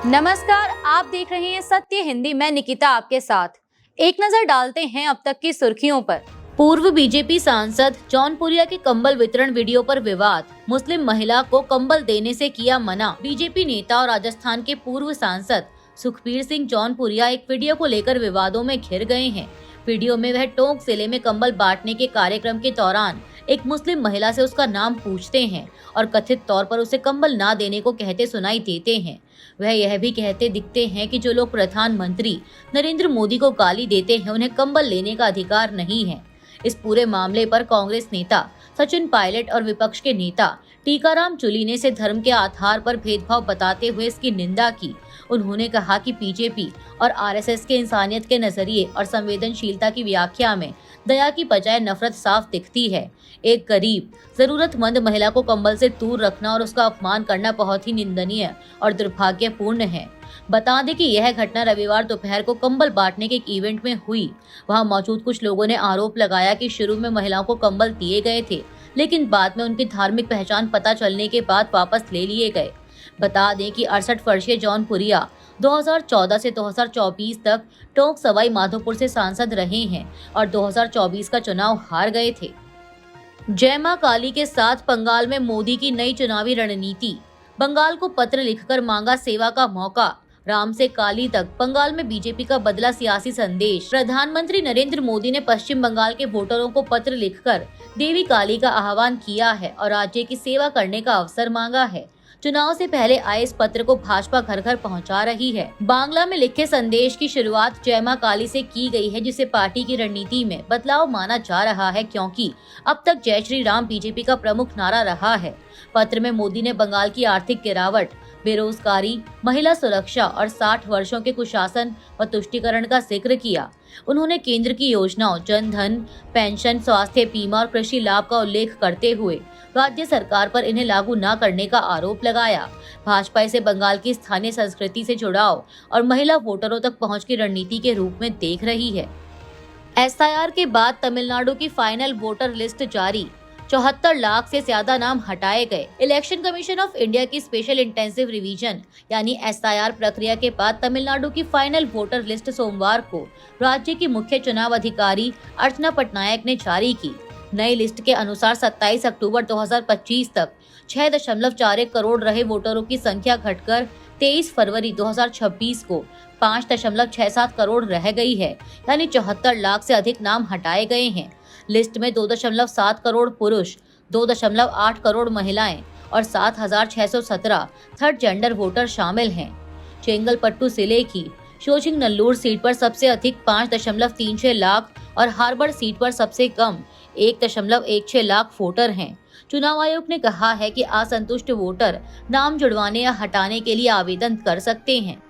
नमस्कार, आप देख रहे हैं सत्य हिंदी। मैं निकिता आपके साथ। एक नजर डालते हैं अब तक की सुर्खियों पर। पूर्व बीजेपी सांसद जौनपुरिया के कंबल वितरण वीडियो पर विवाद। मुस्लिम महिला को कंबल देने से किया मना। बीजेपी नेता और राजस्थान के पूर्व सांसद सुखबीर सिंह जौनपुरिया एक वीडियो को लेकर विवादों में घिर गए हैं। वीडियो में वह टोंक जिले में कंबल बांटने के कार्यक्रम के दौरान एक मुस्लिम महिला से उसका नाम पूछते हैं और कथित तौर पर उसे कंबल ना देने को कहते सुनाई देते हैं। वह यह भी कहते दिखते हैं कि जो लोग प्रधानमंत्री नरेंद्र मोदी को गाली देते हैं उन्हें कंबल लेने का अधिकार नहीं है। इस पूरे मामले पर कांग्रेस नेता सचिन पायलट और विपक्ष के नेता टीकाराम चुली ने इसे धर्म के आधार पर भेदभाव बताते हुए इसकी निंदा की। उन्होंने कहा कि बीजेपी और आरएसएस के इंसानियत के नजरिए और संवेदनशीलता की व्याख्या में दया की बजाय नफरत साफ दिखती है। एक गरीब जरूरतमंद महिला को कंबल से दूर रखना और उसका अपमान करना बहुत ही निंदनीय और दुर्भाग्यपूर्ण है। बता दें कि यह घटना रविवार दोपहर को कंबल बांटने के एक इवेंट में हुई। वहां मौजूद कुछ लोगों ने आरोप लगाया कि शुरू में महिलाओं को कंबल दिए गए थे, लेकिन बाद में उनकी धार्मिक पहचान पता चलने के बाद वापस ले लिए गए। बता दें कि 68 वर्षीय जौनपुरिया 2014 से 2024 तक टोंक सवाई माधोपुर से सांसद रहे हैं और 2024 का चुनाव हार गए थे। जय मां काली के साथ बंगाल में मोदी की नई चुनावी रणनीति। बंगाल को पत्र लिखकर मांगा सेवा का मौका। राम से काली तक बंगाल में बीजेपी का बदला सियासी संदेश। प्रधानमंत्री नरेंद्र मोदी ने पश्चिम बंगाल के वोटरों को पत्र लिखकर देवी काली का आह्वान किया है और राज्य की सेवा करने का अवसर मांगा है। चुनाव से पहले आए इस पत्र को भाजपा घर घर पहुंचा रही है। बांग्ला में लिखे संदेश की शुरुआत जय मां काली से की गई है, जिसे पार्टी की रणनीति में बदलाव माना जा रहा है, क्योंकि अब तक जय श्री राम बीजेपी का प्रमुख नारा रहा है। पत्र में मोदी ने बंगाल की आर्थिक गिरावट, बेरोजगारी, महिला सुरक्षा और 60 वर्षों के कुशासन व तुष्टीकरण का जिक्र किया। उन्होंने केंद्र की योजनाओं, जन धन, पेंशन, स्वास्थ्य बीमा और कृषि लाभ का उल्लेख करते हुए राज्य सरकार पर इन्हें लागू न करने का आरोप लगाया। भाजपा इसे बंगाल की स्थानीय संस्कृति से जुड़ाव और महिला वोटरों तक पहुंच की रणनीति के रूप में देख रही है। एसआईआर के बाद तमिलनाडु की फाइनल वोटर लिस्ट जारी। 74 लाख से ज्यादा नाम हटाए गए। इलेक्शन कमीशन ऑफ इंडिया की स्पेशल इंटेंसिव रिवीजन यानी एसआईआर प्रक्रिया के बाद तमिलनाडु की फाइनल वोटर लिस्ट सोमवार को राज्य की मुख्य चुनाव अधिकारी अर्चना पटनायक ने जारी की। नई लिस्ट के अनुसार 27 अक्टूबर 2025 तक 6.41 करोड़ रहे वोटरों की संख्या घटकर 23 फरवरी 2026 को 5.67 करोड़ रह गई है, यानी 74 लाख से अधिक नाम हटाए गए हैं। लिस्ट में 2.7 करोड़ पुरुष, 2.8 करोड़ महिलाएं और 7,617 थर्ड जेंडर वोटर शामिल हैं। चेंगलपट्टू जिले की शोचिंग नल्लूर सीट पर सबसे अधिक 5.36 लाख और हार्बर सीट पर सबसे कम 1.16 लाख वोटर हैं। चुनाव आयोग ने कहा है कि असंतुष्ट वोटर नाम जुड़वाने या हटाने के लिए आवेदन कर सकते हैं।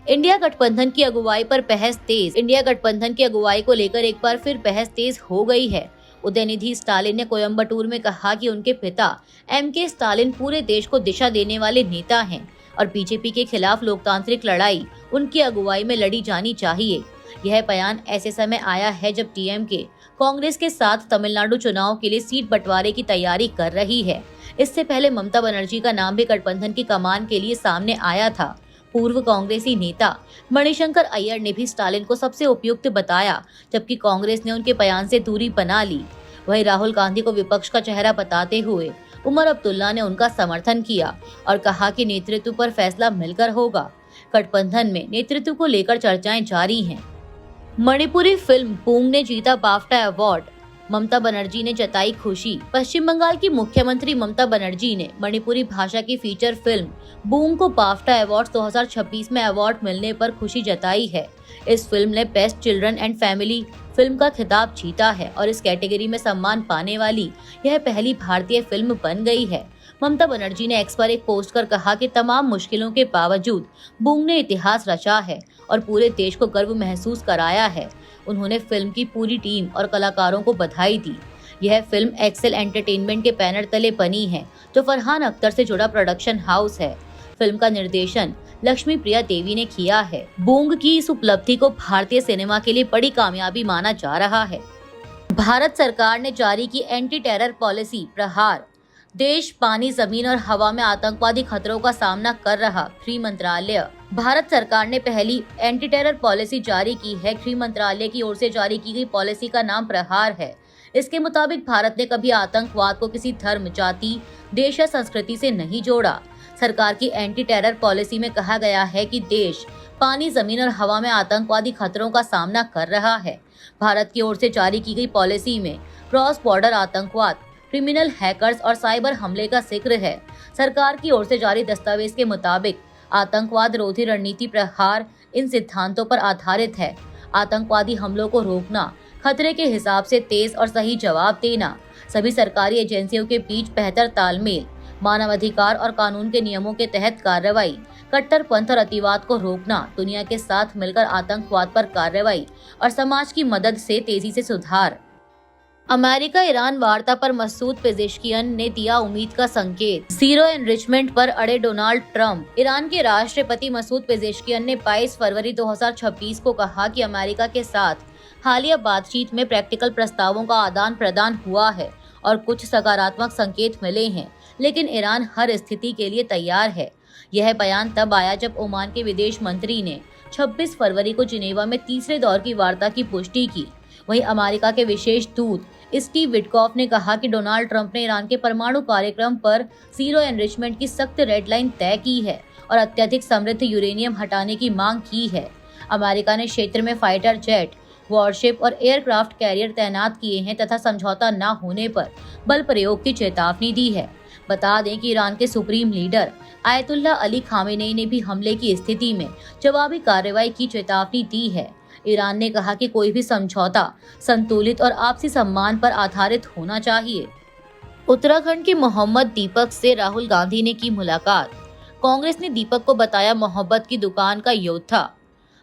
इंडिया गठबंधन की अगुवाई पर बहस तेज। इंडिया गठबंधन की अगुवाई को लेकर एक बार फिर बहस तेज हो गई है। उदयनिधि स्टालिन ने कोयम्बटूर में कहा कि उनके पिता एमके स्टालिन पूरे देश को दिशा देने वाले नेता हैं और बीजेपी के खिलाफ लोकतांत्रिक लड़ाई उनकी अगुवाई में लड़ी जानी चाहिए। यह बयान ऐसे समय आया है जब डीएमके कांग्रेस के साथ तमिलनाडु चुनाव के लिए सीट बंटवारे की तैयारी कर रही है। इससे पहले ममता बनर्जी का नाम भी गठबंधन की कमान के लिए सामने आया था। पूर्व कांग्रेसी नेता मणिशंकर अय्यर ने भी स्टालिन को सबसे उपयुक्त बताया, जबकि कांग्रेस ने उनके बयान से दूरी बना ली। वहीं राहुल गांधी को विपक्ष का चेहरा बताते हुए उमर अब्दुल्ला ने उनका समर्थन किया और कहा कि नेतृत्व पर फैसला मिलकर होगा। गठबंधन में नेतृत्व को लेकर चर्चाएं जारी हैं। मणिपुरी फिल्म बूंग ने जीता बाफ्टा अवार्ड। ममता बनर्जी ने जताई खुशी। पश्चिम बंगाल की मुख्यमंत्री ममता बनर्जी ने मणिपुरी भाषा की फीचर फिल्म बूंग को बाफ्टा अवार्ड 2026 में अवार्ड मिलने पर खुशी जताई है। इस फिल्म ने best children and family film का खिताब जीता है और इस कैटेगरी में सम्मान पाने वाली यह पहली भारतीय फिल्म बन गई है। ममता बनर्जी ने एक्स पर एक पोस्ट कर कहा कि तमाम मुश्किलों के बावजूद बूंग ने इतिहास रचा है और पूरे देश को गर्व महसूस कराया है। उन्होंने फिल्म की पूरी टीम और कलाकारों को बधाई दी। यह फिल्म एक्सेल एंटरटेनमेंट के बैनर तले बनी है, जो फरहान अख्तर से जुड़ा प्रोडक्शन हाउस है। फिल्म का निर्देशन लक्ष्मी प्रिया देवी ने किया है। बूंग की इस उपलब्धि को भारतीय सिनेमा के लिए बड़ी कामयाबी माना जा रहा है। भारत सरकार ने जारी की एंटी टेरर पॉलिसी प्रहार। देश पानी, जमीन और हवा में आतंकवादी खतरों का सामना कर रहा। गृह मंत्रालय। भारत सरकार ने पहली एंटी टेरर पॉलिसी जारी की है। गृह मंत्रालय की ओर से जारी की गई पॉलिसी का नाम प्रहार है। इसके मुताबिक भारत ने कभी आतंकवाद को किसी धर्म, जाति, देश या संस्कृति से नहीं जोड़ा। सरकार की एंटी टेरर पॉलिसी में कहा गया है कि देश पानी, जमीन और हवा में आतंकवादी खतरों का सामना कर रहा है। भारत की ओर से जारी की गई पॉलिसी में क्रॉस बॉर्डर आतंकवाद, क्रिमिनल हैकर्स और साइबर हमले का जिक्र है। सरकार की ओर से जारी दस्तावेज के मुताबिक आतंकवाद रोधी रणनीति प्रहार इन सिद्धांतों पर आधारित है। आतंकवादी हमलों को रोकना, खतरे के हिसाब से तेज और सही जवाब देना, सभी सरकारी एजेंसियों के बीच बेहतर तालमेल, मानवाधिकार और कानून के नियमों के तहत कार्रवाई, कट्टरपंथ और अतिवाद को रोकना, दुनिया के साथ मिलकर आतंकवाद पर कार्रवाई और समाज की मदद से तेजी से सुधार। अमेरिका ईरान वार्ता पर मसूद पेजेश्कियन ने दिया उम्मीद का संकेत। जीरो एनरिचमेंट पर अड़े डोनाल्ड ट्रंप। ईरान के राष्ट्रपति मसूद पेजेश्कियन ने 22 फरवरी 2026 को कहा कि अमेरिका के साथ हालिया बातचीत में प्रैक्टिकल प्रस्तावों का आदान प्रदान हुआ है और कुछ सकारात्मक संकेत मिले हैं, लेकिन ईरान हर स्थिति के लिए तैयार है। यह बयान तब आया जब ओमान के विदेश मंत्री ने 26 फरवरी को जिनेवा में तीसरे दौर की वार्ता की पुष्टि की। वहीं अमेरिका के विशेष दूत स्टीव विटकॉफ ने कहा कि डोनाल्ड ट्रंप ने ईरान के परमाणु कार्यक्रम पर जीरो एनरिचमेंट की सख्त रेड लाइन तय की है और अत्यधिक समृद्ध यूरेनियम हटाने की मांग की है। अमेरिका ने क्षेत्र में फाइटर जेट, वॉरशिप और एयरक्राफ्ट कैरियर तैनात किए हैं तथा समझौता न होने पर बल प्रयोग की चेतावनी दी है। बता दें कि ईरान के supreme leader ayatollah Ali Khamenei ने भी हमले की स्थिति में जवाबी कार्रवाई की चेतावनी दी है। ईरान ने कहा कि कोई भी समझौता संतुलित और आपसी सम्मान पर आधारित होना चाहिए। उत्तराखंड के मोहम्मद दीपक से राहुल गांधी ने की मुलाकात। कांग्रेस ने दीपक को बताया मोहब्बत की दुकान का योद्धा।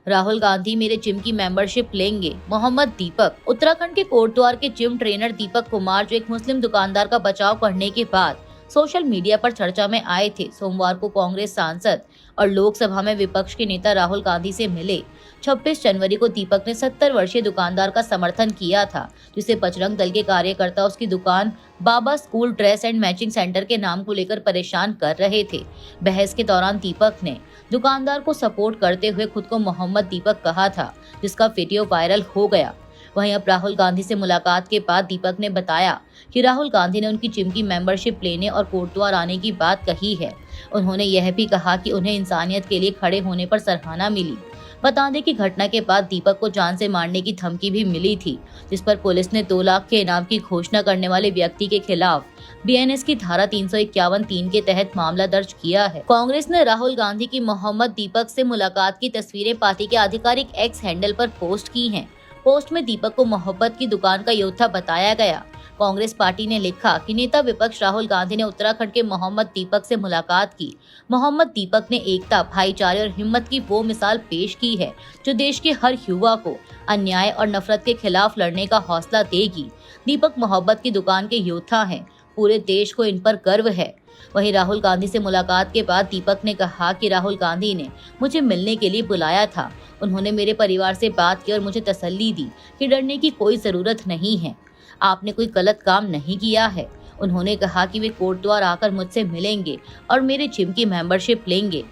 राहुल गांधी मेरे जिम की मेंबरशिप लेंगे। मोहम्मद दीपक। उत्तराखंड के कोटद्वार के जिम ट्रेनर दीपक कुमार, जो एक मुस्लिम दुकानदार का बचाव करने के बाद सोशल मीडिया पर चर्चा में आए थे, सोमवार को कांग्रेस सांसद और लोकसभा में विपक्ष के नेता राहुल गांधी से मिले। 26 जनवरी को दीपक ने 70 वर्षीय दुकानदार का समर्थन किया था, जिसे बजरंग दल के कार्यकर्ता उसकी दुकान Baba school dress and matching centre के नाम को लेकर परेशान कर रहे थे। बहस के दौरान दीपक ने दुकानदार को सपोर्ट करते हुए खुद को मोहम्मद दीपक कहा था, जिसका वीडियो वायरल हो गया। वहीं अब राहुल गांधी से मुलाकात के बाद दीपक ने बताया कि राहुल गांधी ने उनकी जिम की मेंबरशिप लेने और कोटद्वार आने की बात कही है। उन्होंने यह भी कहा कि उन्हें इंसानियत के लिए खड़े होने पर सराहना मिली। बता दें कि घटना के बाद दीपक को जान से मारने की धमकी भी मिली थी, जिस पर पुलिस ने 2 लाख के इनाम की घोषणा करने वाले व्यक्ति के खिलाफ बीएनएस की धारा 351(3) के तहत मामला दर्ज किया है। कांग्रेस ने राहुल गांधी की मोहम्मद दीपक से मुलाकात की तस्वीरें पार्टी के आधिकारिक एक्स हैंडल पर पोस्ट की हैं। पोस्ट में दीपक को मोहब्बत की दुकान का योद्धा बताया गया। कांग्रेस पार्टी ने लिखा कि नेता विपक्ष राहुल गांधी ने उत्तराखंड के मोहम्मद दीपक से मुलाकात की। मोहम्मद दीपक ने एकता, भाईचारे और हिम्मत की वो मिसाल पेश की है जो देश के हर युवा को अन्याय और नफरत के खिलाफ लड़ने का हौसला देगी। दीपक मोहब्बत की दुकान के योद्धा हैं। पूरे देश को इन पर गर्व है। वहीं राहुल गांधी से मुलाकात के बाद दीपक ने कहा कि राहुल गांधी ने मुझे मिलने के लिए बुलाया था। उन्होंने मेरे परिवार से बात की और मुझे तसल्ली दी कि डरने की कोई जरूरत नहीं है, आपने कोई गलत काम नहीं किया है। उन्होंने कहा कि वे कोटद्वार आकर मुझसे मिलेंगे और मेरे जिम की मेंबरशिप लेंगे।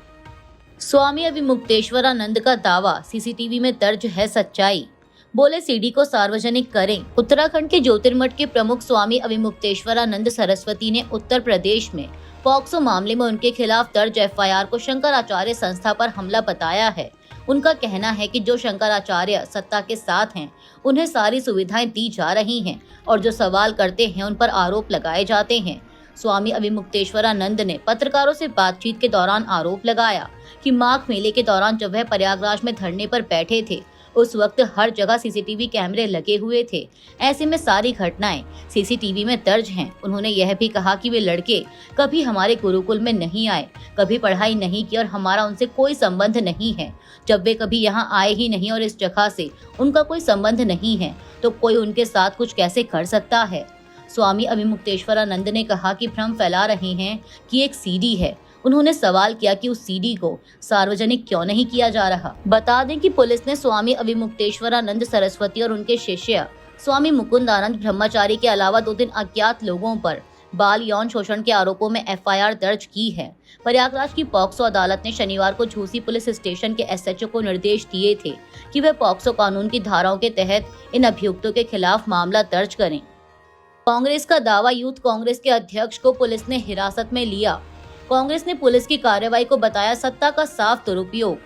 स्वामी अविमुक्तेश्वरानंद का दावा, सीसीटीवी में दर्ज है सच्चाई। बोले सीडी को सार्वजनिक करें। उत्तराखंड के ज्योतिर्मठ के प्रमुख स्वामी अविमुक्तेश्वरानंद सरस्वती ने उत्तर प्रदेश में पॉक्सो मामले में उनके खिलाफ दर्ज एफआईआर को शंकराचार्य संस्था पर हमला बताया है। उनका कहना है कि जो शंकराचार्य सत्ता के साथ हैं, उन्हें सारी सुविधाएं दी जा रही हैं और जो सवाल करते हैं उन पर आरोप लगाए जाते हैं। स्वामी अविमुक्तेश्वरानंद ने पत्रकारों से बातचीत के दौरान आरोप लगाया कि माघ मेले के दौरान जब वह प्रयागराज में धरने पर बैठे थे, उस वक्त हर जगह सीसीटीवी कैमरे लगे हुए थे। ऐसे में सारी घटनाएं सीसीटीवी में दर्ज हैं। उन्होंने यह भी कहा कि वे लड़के कभी हमारे गुरुकुल में नहीं आए, कभी पढ़ाई नहीं की और हमारा उनसे कोई संबंध नहीं है। जब वे कभी यहाँ आए ही नहीं और इस जगह से उनका कोई संबंध नहीं है, तो कोई उनके साथ कुछ कैसे कर सकता है। स्वामी अविमुक्तेश्वरानंद ने कहा कि भ्रम फैला रहे हैं कि एक सीडी है। उन्होंने सवाल किया कि उस सीडी को सार्वजनिक क्यों नहीं किया जा रहा। बता दें कि पुलिस ने स्वामी अविमुक्तेश्वरानंद सरस्वती और उनके शिष्य स्वामी मुकुंदानंद ब्रह्मचारी के अलावा 2 अज्ञात लोगों पर बाल यौन शोषण के आरोपों में एफआईआर दर्ज की है। प्रयागराज की पॉक्सो अदालत ने शनिवार को झूसी पुलिस स्टेशन के एसएचओ को निर्देश दिए थे कि वे पॉक्सो कानून की धाराओं के तहत इन अभियुक्तों के खिलाफ मामला दर्ज करें। कांग्रेस का दावा, यूथ कांग्रेस के अध्यक्ष को पुलिस ने हिरासत में लिया। कांग्रेस ने पुलिस की कार्रवाई को बताया सत्ता का साफ दुरुपयोग।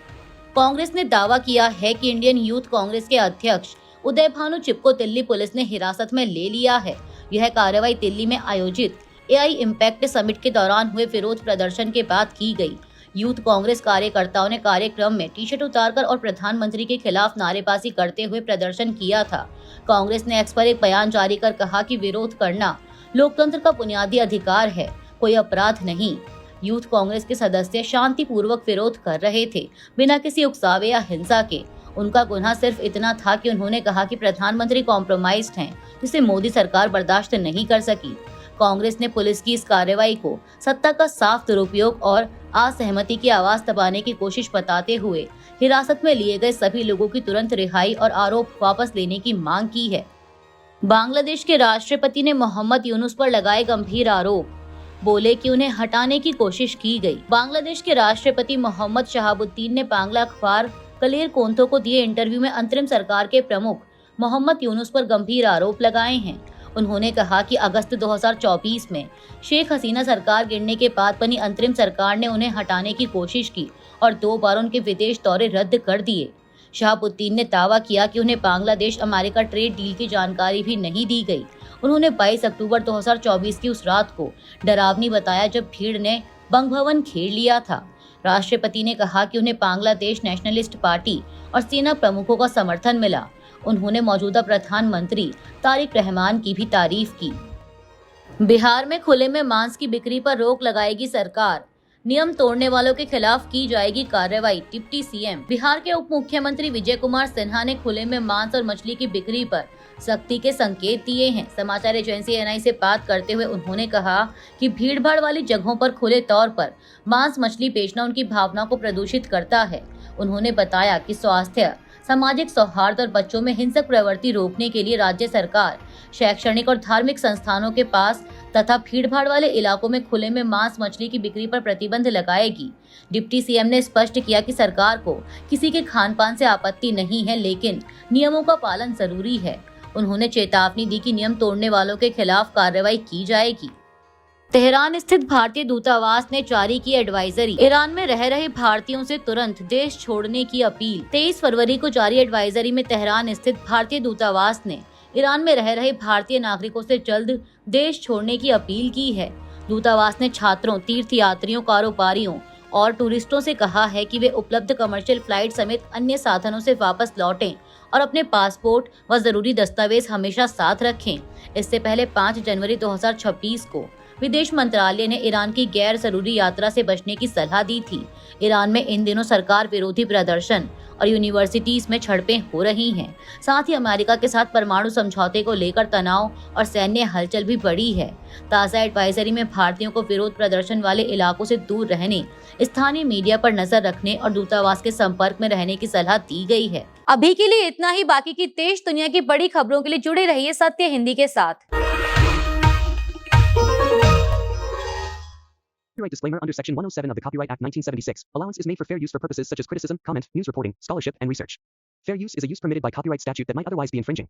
कांग्रेस ने दावा किया है कि इंडियन यूथ कांग्रेस के अध्यक्ष उदय भानु चिप को दिल्ली पुलिस ने हिरासत में ले लिया है। यह कार्रवाई दिल्ली में आयोजित एआई इम्पैक्ट समिट के दौरान हुए विरोध प्रदर्शन के बाद की गई। यूथ कांग्रेस कार्यकर्ताओं ने कार्यक्रम में टी शर्ट उतारकर और प्रधानमंत्री के खिलाफ नारेबाजी करते हुए प्रदर्शन किया था। कांग्रेस ने एक्स पर एक बयान जारी कर कहा कि विरोध करना लोकतंत्र का बुनियादी अधिकार है, कोई अपराध नहीं। यूथ कांग्रेस के सदस्य शांतिपूर्वक विरोध कर रहे थे, बिना किसी उकसावे या हिंसा के। उनका गुनाह सिर्फ इतना था कि उन्होंने कहा कि प्रधानमंत्री कॉम्प्रोमाइज्ड हैं, जिसे मोदी सरकार बर्दाश्त नहीं कर सकी। कांग्रेस ने पुलिस की इस कार्रवाई को सत्ता का साफ दुरुपयोग और असहमति की आवाज दबाने की कोशिश बताते हुए हिरासत में लिए गए सभी लोगों की तुरंत रिहाई और आरोप वापस लेने की मांग की है। बांग्लादेश के राष्ट्रपति ने मोहम्मद यूनुस पर लगाए गंभीर आरोप, बोले कि उन्हें हटाने की कोशिश की गई। बांग्लादेश के राष्ट्रपति मोहम्मद शहाबुद्दीन ने बांग्ला अखबार कलेर कोंथो को दिए इंटरव्यू में अंतरिम सरकार के प्रमुख मोहम्मद यूनुस पर गंभीर आरोप लगाए हैं। उन्होंने कहा कि अगस्त 2024 में शेख हसीना सरकार गिरने के बाद बनी अंतरिम सरकार ने उन्हें हटाने की कोशिश की और 2 बार उनके विदेश दौरे रद्द कर दिए। शहाबुद्दीन ने दावा किया कि उन्हें बांग्लादेश अमेरिका ट्रेड डील की जानकारी भी नहीं दी गई। उन्होंने 22 अक्टूबर 2024 की उस रात को डरावनी बताया जब भीड़ ने बंग भवन घेर लिया था। राष्ट्रपति ने कहा कि उन्हें बांग्लादेश नेशनलिस्ट पार्टी और सेना प्रमुखों का समर्थन मिला। उन्होंने मौजूदा प्रधानमंत्री तारिक रहमान की भी तारीफ की। बिहार में खुले में मांस की बिक्री पर रोक लगाएगी सरकार, नियम तोड़ने वालों के खिलाफ की जाएगी कार्रवाई, डिप्टी सीएम। बिहार के उप मुख्यमंत्री विजय कुमार सिन्हा ने खुले में मांस और मछली की बिक्री पर सख्ती के संकेत दिए हैं। समाचार एजेंसी एएनआई से बात करते हुए उन्होंने कहा कि भीड़भाड़ वाली जगहों पर खुले तौर पर मांस मछली बेचना उनकी भावना को प्रदूषित करता है। उन्होंने बताया कि स्वास्थ्य, सामाजिक सौहार्द और बच्चों में हिंसक प्रवृत्ति रोकने के लिए राज्य सरकार शैक्षणिक और धार्मिक संस्थानों के पास तथा भीड़भाड़ वाले इलाकों में खुले में मांस मछली की बिक्री पर प्रतिबंध लगाएगी। डिप्टी सीएम ने स्पष्ट किया कि सरकार को किसी के खान पान से आपत्ति नहीं है, लेकिन नियमों का पालन जरूरी है। उन्होंने चेतावनी दी कि नियम तोड़ने वालों के खिलाफ कार्रवाई की जाएगी। तेहरान स्थित भारतीय दूतावास ने जारी की एडवाइजरी, ईरान में रह रहे भारतीयों से तुरंत देश छोड़ने की अपील। 23 फरवरी को जारी एडवाइजरी में तेहरान स्थित भारतीय दूतावास ने ईरान में रह रहे भारतीय नागरिकों से जल्द देश छोड़ने की अपील की है। दूतावास ने छात्रों, तीर्थयात्रियों, कारोबारियों और टूरिस्टों से कहा है कि वे उपलब्ध कमर्शियल फ्लाइट समेत अन्य साधनों से वापस लौटें और अपने पासपोर्ट व जरूरी दस्तावेज हमेशा साथ रखें। इससे पहले 5 जनवरी 2026 को विदेश मंत्रालय ने ईरान की गैर जरूरी यात्रा से बचने की सलाह दी थी। ईरान में इन दिनों सरकार विरोधी प्रदर्शन और यूनिवर्सिटीज में झड़पें हो रही हैं। साथ ही अमेरिका के साथ परमाणु समझौते को लेकर तनाव और सैन्य हलचल भी बढ़ी है। ताज़ा एडवाइजरी में भारतीयों को विरोध प्रदर्शन वाले इलाकों से दूर रहने, स्थानीय मीडिया पर नजर रखने और दूतावास के संपर्क में रहने की सलाह दी गई है। अभी के लिए इतना ही। बाकी की देश दुनिया की बड़ी खबरों के लिए जुड़े रहिए सत्य हिंदी के साथ। Copyright disclaimer under Section 107 of the Copyright Act 1976. Allowance is made for fair use for purposes such as criticism, comment, news reporting, scholarship, and research. Fair use is a use permitted by copyright statute that might otherwise be infringing.